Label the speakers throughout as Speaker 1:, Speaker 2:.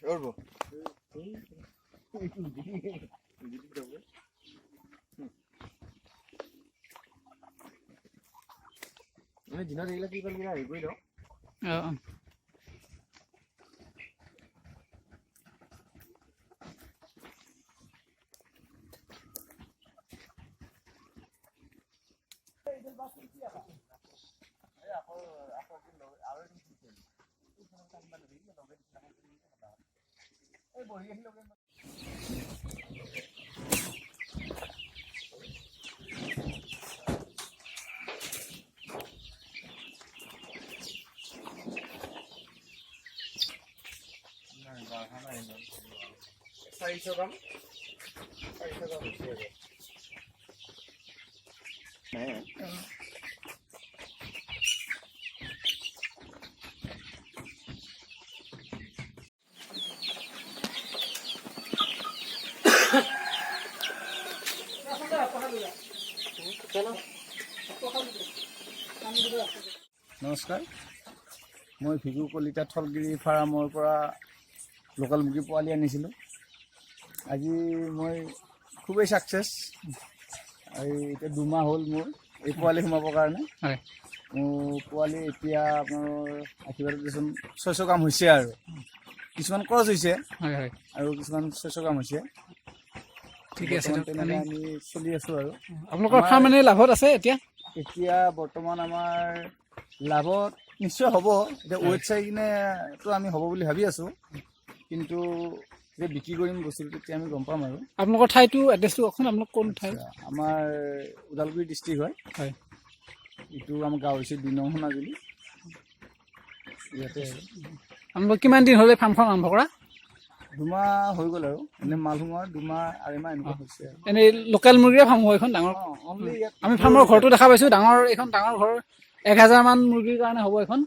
Speaker 1: Orbo. Ini jinak dia lagi kan kita ibu itu. Saisogram.
Speaker 2: নমস্কাৰ মই ভিগু কলিতা থলগিৰি ফাৰ্মৰ পৰা লোকেল মুৰ্গী পোৱালি আনিছিলোঁ আজি মই খুবেই ছাকচেছ আৰু এতিয়া 2 মাহ হ'ল মোৰ এই পোৱালি সোমাবৰ কাৰণে মোৰ পোৱালি এতিয়া আপোনাৰ আশীৰ্বাদ দিচোন 600 গ্ৰাম হৈছে আৰু কিছুমান ক্ৰছ হৈছে আৰু কিছুমান 600 গ্ৰাম হৈছে
Speaker 3: ঠিক আছে
Speaker 2: তেনেকৈ আমি চলি আছোঁ আৰু
Speaker 3: আপোনালোকৰ ফাৰ্ম মানে লাভত আছে
Speaker 2: এতিয়া বৰ্তমান আমাৰ লাভত নিশ্চয় হ'ব এতিয়া ৱেট চাই কিনেতো আমি হ'ব বুলি ভাবি আছোঁ কিন্তু যে বিক্ৰী কৰিম বস্তুটো তেতিয়া আমি গম পাম আৰু
Speaker 3: আপোনালোকৰ ঠাইটো এড্ৰেছটো কওকচোন আপোনালোক কোন ঠাই
Speaker 2: আমাৰ ওদালগুৰি ডিষ্ট্ৰিক্ট হয় এইটো আমাৰ গাঁও হৈছে 2 নং সোণাজুলি ইয়াতে
Speaker 3: আপোনালোক কিমান দিন হ'লে ফাৰ্মখন আৰম্ভ কৰা
Speaker 2: 2 মাহ হৈ গ'ল আৰু এনে মাল সোমোৱাৰ 2 মাহ 2.5 মাহ এনেকুৱা হৈছে
Speaker 3: এনেই লোকেল মুৰ্গীৰে ফাৰ্ম হয় এখন ডাঙৰ আমি ফাৰ্মৰ ঘৰটো দেখা পাইছোঁ ডাঙৰ এইখন ডাঙৰ ঘৰ 1000 মান মুৰ্গীৰ কাৰণে হ'ব এখন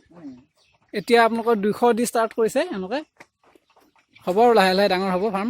Speaker 3: এতিয়া আপোনালোকৰ 200 দি ষ্টাৰ্ট কৰিছে এনেকৈ হ'ব আৰু লাহে লাহে ডাঙৰ হ'ব ফাৰ্ম